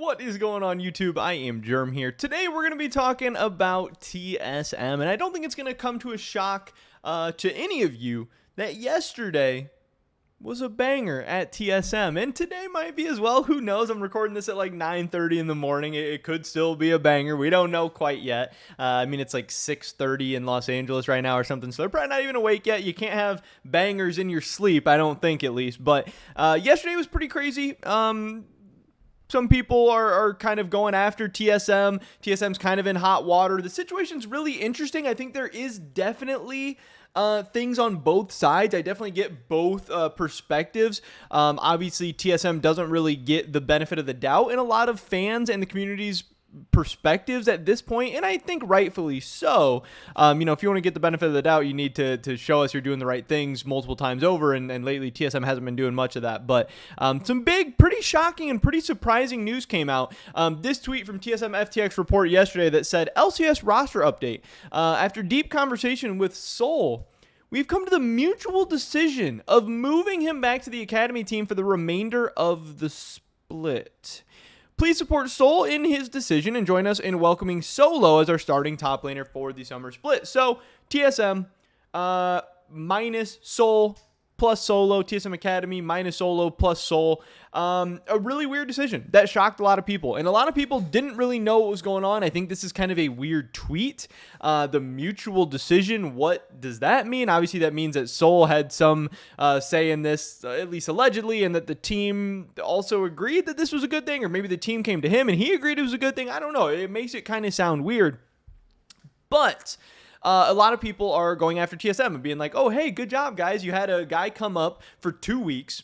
What is going on, YouTube? I am Germ here. Today we're going to be talking about TSM, and I don't think it's going to come to a shock to any of you that yesterday was a banger at TSM, and today might be as well. Who knows? I'm recording this at like 9:30 in the morning. It could still be a banger. We don't know quite yet. I mean, it's like 6:30 in Los Angeles right now or something, so they're probably not even awake yet. You can't have bangers in your sleep, I don't think, at least. But yesterday was pretty crazy. Some people are kind of going after TSM. TSM's kind of in hot water. The situation's really interesting. I think there is definitely things on both sides. I definitely get both perspectives. Obviously, TSM doesn't really get the benefit of the doubt in a lot of fans and the community's perspectives at this point, and I think rightfully so. If you want to get the benefit of the doubt, you need to show us you're doing the right things multiple times over, and lately TSM hasn't been doing much of that. But some big, pretty shocking and pretty surprising news came out. This tweet from TSM FTX report yesterday that said, LCS roster update. After deep conversation with Soul, we've come to the mutual decision of moving him back to the Academy team for the remainder of the split. Please support Soul in his decision and join us in welcoming Solo as our starting top laner for the summer split. So, TSM minus Soul plus Solo, TSM Academy minus Solo plus Soul. A really weird decision that shocked a lot of people, and a lot of people didn't really know what was going on. I think this is kind of a weird tweet. The mutual decision, what does that mean? Obviously, that means that Soul had some say in this, at least allegedly, and that the team also agreed that this was a good thing, or maybe the team came to him and he agreed it was a good thing. I don't know. It makes it kind of sound weird, but a lot of people are going after TSM and being like, oh, hey, good job, guys. You had a guy come up for 2 weeks.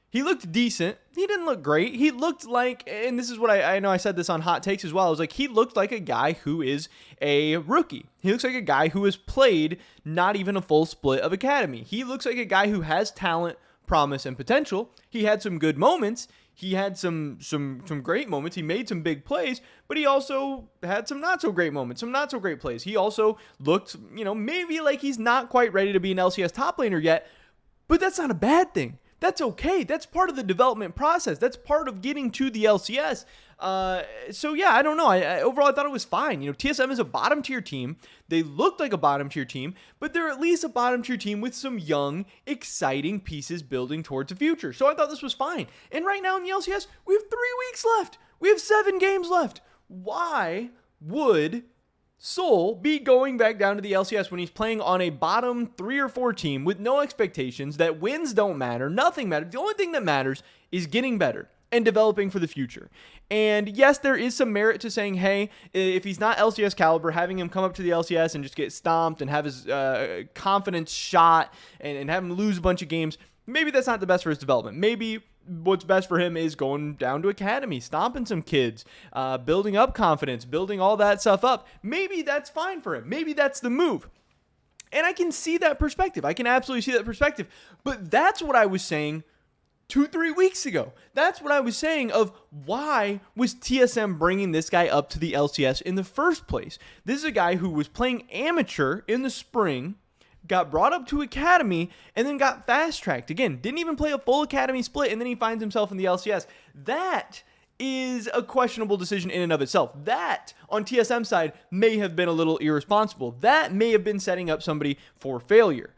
He looked decent. He didn't look great. He looked like, and this is what I know I said this on Hot Takes as well. I was like, he looked like a guy who is a rookie. He looks like a guy who has played not even a full split of Academy. He looks like a guy who has talent, promise, and potential. He had some good moments. He had some great moments. He made some big plays, but he also had some not so great moments, some not so great plays. He also looked, maybe like he's not quite ready to be an LCS top laner yet, but that's not a bad thing. That's okay. That's part of the development process. That's part of getting to the LCS. So yeah, I don't know. Overall, I thought it was fine. TSM is a bottom tier team. They looked like a bottom tier team, but they're at least a bottom tier team with some young, exciting pieces building towards the future. So I thought this was fine. And right now in the LCS, we have 3 weeks left. We have 7 games left. Why would Soul be going back down to the LCS when he's playing on a bottom 3 or 4 team with no expectations, that wins don't matter, nothing matters. The only thing that matters is getting better and developing for the future. And yes, there is some merit to saying, hey, if he's not LCS caliber, having him come up to the LCS and just get stomped and have his confidence shot and have him lose a bunch of games, maybe that's not the best for his development. Maybe what's best for him is going down to Academy, stomping some kids, building up confidence, building all that stuff up. Maybe that's fine for him. Maybe that's the move. And I can see that perspective. I can absolutely see that perspective. But that's what I was saying 2-3 weeks ago. That's what I was saying of why was TSM bringing this guy up to the LCS in the first place. This is a guy who was playing amateur in the spring, got brought up to Academy, and then got fast-tracked. Again, didn't even play a full Academy split, and then he finds himself in the LCS. That is a questionable decision in and of itself. That, on TSM side, may have been a little irresponsible. That may have been setting up somebody for failure.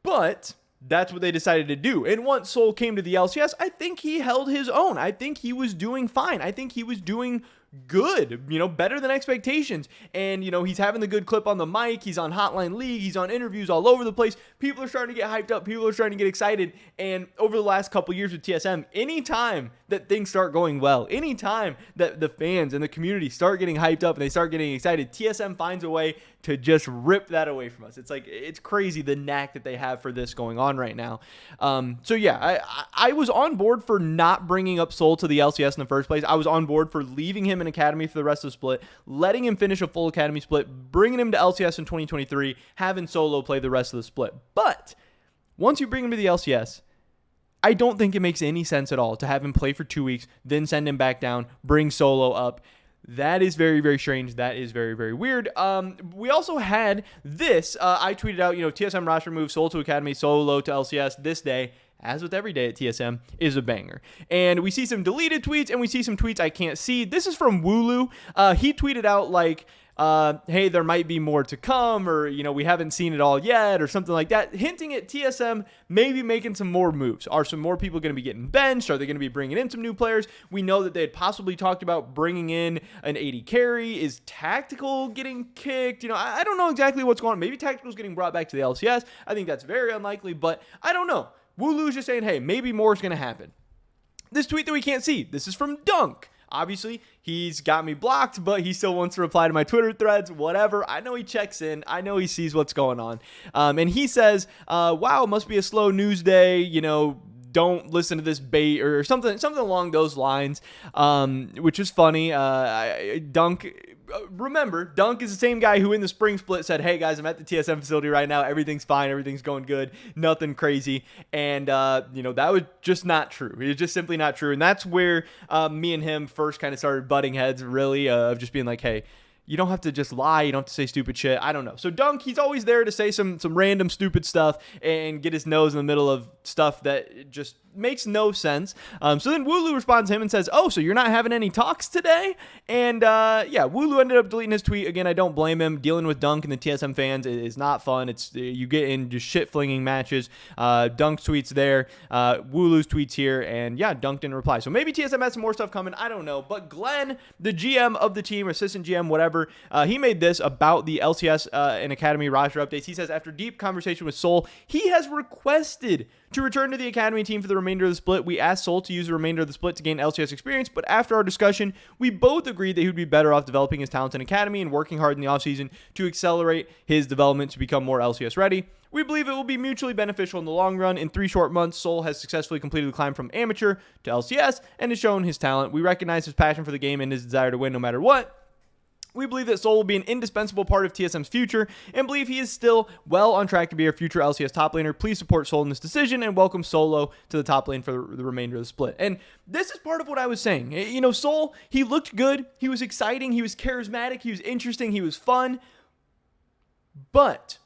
But that's what they decided to do. And once Soul came to the LCS, I think he held his own. I think he was doing fine. I think he was doing good, better than expectations. And, he's having the good clip on the mic. He's on Hotline League. He's on interviews all over the place. People are starting to get hyped up. People are starting to get excited. And over the last couple years with TSM, anytime that things start going well, anytime that the fans and the community start getting hyped up and they start getting excited, TSM finds a way to just rip that away from us. It's like, it's crazy the knack that they have for this going on right now. So yeah, I was on board for not bringing up Soul to the LCS in the first place. I was on board for leaving him in Academy for the rest of the split, letting him finish a full Academy split, bringing him to LCS in 2023, having Solo play the rest of the split. But once you bring him to the LCS, I don't think it makes any sense at all to have him play for 2 weeks, then send him back down, bring Solo up. That is very, very strange. That is very, very weird. We also had this. I tweeted out, TSM roster move, Soul to Academy, Solo to LCS this day. as with every day at TSM, is a banger. And we see some deleted tweets, and we see some tweets I can't see. This is from Wooloo. He tweeted out like, hey, there might be more to come, or, we haven't seen it all yet, or something like that, hinting at TSM maybe making some more moves. Are some more people going to be getting benched? Are they going to be bringing in some new players? We know that they had possibly talked about bringing in an AD carry. Is Tactical getting kicked? I don't know exactly what's going on. Maybe Tactical's getting brought back to the LCS. I think that's very unlikely, but I don't know. Wooloo's just saying, hey, maybe more is going to happen. This tweet that we can't see, this is from Dunk. Obviously, he's got me blocked, but he still wants to reply to my Twitter threads, whatever. I know he checks in. I know he sees what's going on. And he says, wow, it must be a slow news day. Don't listen to this bait or something along those lines, which is funny. Remember, Dunk is the same guy who in the spring split said, hey guys, I'm at the TSM facility right now. Everything's fine. Everything's going good. Nothing crazy. And, that was just not true. It was just simply not true. And that's where me and him first kind of started butting heads, really, of just being like, hey, you don't have to just lie. You don't have to say stupid shit. I don't know. So Dunk, he's always there to say some random stupid stuff and get his nose in the middle of stuff that just makes no sense. So then Wooloo responds to him and says, oh, so you're not having any talks today? And Wooloo ended up deleting his tweet. Again, I don't blame him. Dealing with Dunk and the TSM fans is not fun. It's you get in just shit-flinging matches. Dunk's tweets there. Wooloo's tweets here. And yeah, Dunk didn't reply. So maybe TSM has some more stuff coming. I don't know. But Glenn, the GM of the team, assistant GM, whatever, he made this about the LCS and Academy roster updates. He says, after deep conversation with Soul, he has requested to return to the Academy team for the remainder of the split. We asked Soul to use the remainder of the split to gain LCS experience, but after our discussion, we both agreed that he would be better off developing his talents in Academy and working hard in the offseason to accelerate his development to become more LCS ready. We believe it will be mutually beneficial in the long run. In 3 short months, Soul has successfully completed the climb from amateur to LCS and has shown his talent. We recognize his passion for the game and his desire to win no matter what. We believe that Soul will be an indispensable part of TSM's future and believe he is still well on track to be our future LCS top laner. Please support Soul in this decision and welcome Solo to the top lane for the remainder of the split. And this is part of what I was saying. Soul, he looked good. He was exciting. He was charismatic. He was interesting. He was fun. But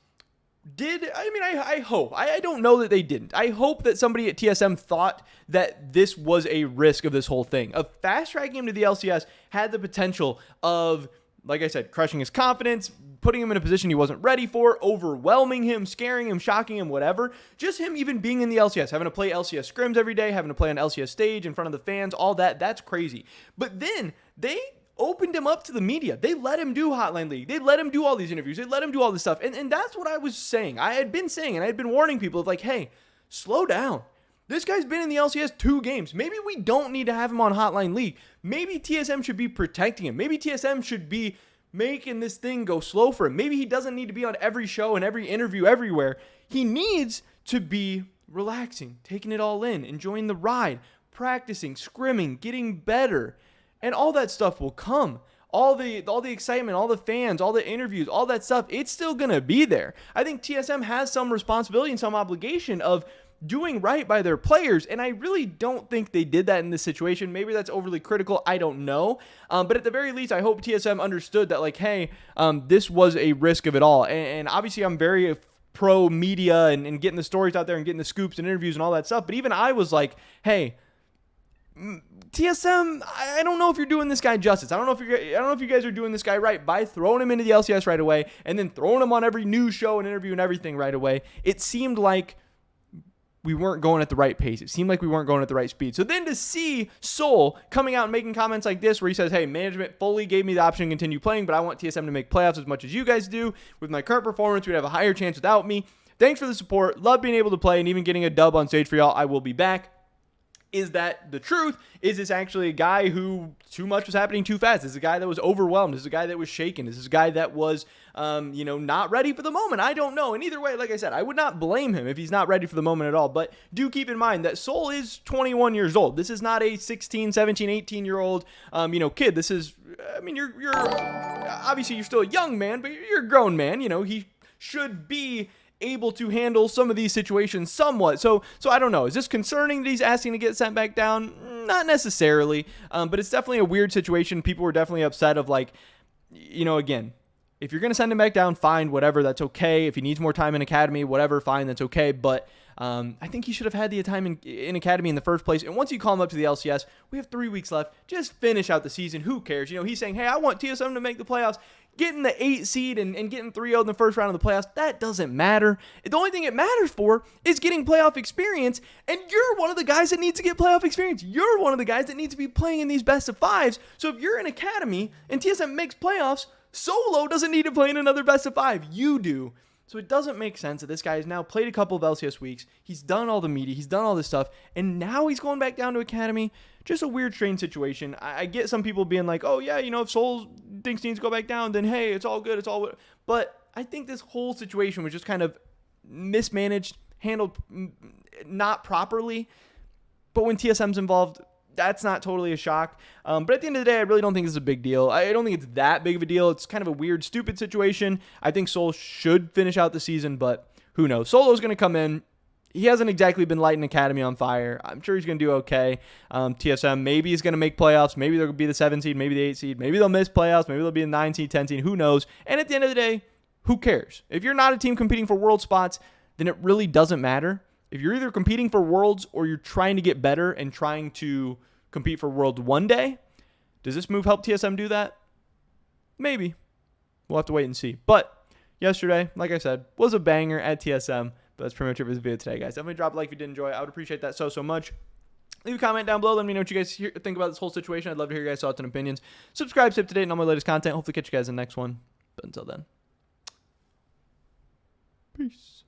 I hope. I don't know that they didn't. I hope that somebody at TSM thought that this was a risk of this whole thing. Of fast-tracking him to the LCS had the potential of, like I said, crushing his confidence, putting him in a position he wasn't ready for, overwhelming him, scaring him, shocking him, whatever. Just him even being in the LCS, having to play LCS scrims every day, having to play on LCS stage in front of the fans, all that's crazy. But then they opened him up to the media. They let him do Hotline League. They let him do all these interviews. They let him do all this stuff. And that's what I was saying. I had been saying, and I had been warning people of like, hey, slow down. This guy's been in the LCS 2 games. Maybe we don't need to have him on Hotline League. Maybe TSM should be protecting him. Maybe TSM should be making this thing go slow for him. Maybe he doesn't need to be on every show and every interview everywhere. He needs to be relaxing, taking it all in, enjoying the ride, practicing, scrimming, getting better. And all that stuff will come. All the excitement, all the fans, all the interviews, all that stuff, it's still going to be there. I think TSM has some responsibility and some obligation of doing right by their players, and I really don't think they did that in this situation. Maybe that's overly critical. I don't know. But at the very least, I hope TSM understood that, like, hey, this was a risk of it all. And obviously, I'm very pro media and getting the stories out there and getting the scoops and interviews and all that stuff. But even I was like, hey, TSM, I don't know if you're doing this guy justice. I don't know if you guys are doing this guy right by throwing him into the LCS right away and then throwing him on every news show and interview and everything right away. It seemed like we weren't going at the right pace. It seemed like we weren't going at the right speed. So then to see Soul coming out and making comments like this where he says, hey, management fully gave me the option to continue playing, but I want TSM to make playoffs as much as you guys do. With my current performance, we'd have a higher chance without me. Thanks for the support. Love being able to play and even getting a dub on stage for y'all. I will be back. Is that the truth? Is this actually a guy who too much was happening too fast? This is a guy that was overwhelmed. This is a guy that was shaken. This is a guy that was, not ready for the moment. I don't know. And either way, like I said, I would not blame him if he's not ready for the moment at all. But do keep in mind that Soul is 21 years old. This is not a 16, 17, 18-year-old, kid. This is, you're obviously you're still a young man, but you're a grown man. He should be able to handle some of these situations somewhat. So I don't know. Is this concerning that he's asking to get sent back down? Not necessarily. But it's definitely a weird situation. People were definitely upset of like, again, if you're going to send him back down, fine, whatever, that's okay. If he needs more time in academy, whatever, fine, that's okay. But I think he should have had the time in academy in the first place. And once you call him up to the LCS, we have 3 weeks left. Just finish out the season. Who cares? He's saying, hey, I want TSM to make the playoffs. Getting the 8 seed and getting 3-0 in the first round of the playoffs, that doesn't matter. The only thing it matters for is getting playoff experience, and you're one of the guys that needs to get playoff experience. You're one of the guys that needs to be playing in these best of fives. So if you're in academy and TSM makes playoffs, Solo doesn't need to play in another best of 5. You do. So it doesn't make sense that this guy has now played a couple of LCS weeks. He's done all the media. He's done all this stuff. And now he's going back down to academy. Just a weird, strange situation. I get some people being like, oh, yeah, if Soul thinks he needs to go back down, then, hey, it's all good. It's all good. But I think this whole situation was just kind of mismanaged, handled not properly. But when TSM's involved, that's not totally a shock. But at the end of the day, I really don't think this is a big deal. I don't think it's that big of a deal. It's kind of a weird, stupid situation. I think Soul should finish out the season, but who knows? Solo's going to come in. He hasn't exactly been lighting Academy on fire. I'm sure he's going to do okay. TSM, maybe he's going to make playoffs. Maybe they'll be the 7 seed, maybe the 8 seed. Maybe they'll miss playoffs. Maybe they'll be the 9 seed, 10 seed. Who knows? And at the end of the day, who cares? If you're not a team competing for world spots, then it really doesn't matter. If you're either competing for worlds or you're trying to get better and trying to compete for worlds one day, does this move help TSM do that? Maybe. We'll have to wait and see. But yesterday, like I said, was a banger at TSM. But that's pretty much it for this video today, guys. Definitely drop a like if you did enjoy it. I would appreciate that so much. Leave a comment down below. Let me know what you guys think about this whole situation. I'd love to hear your guys' thoughts and opinions. Subscribe, stay up to date on all my latest content. Hopefully catch you guys in the next one. But until then, peace.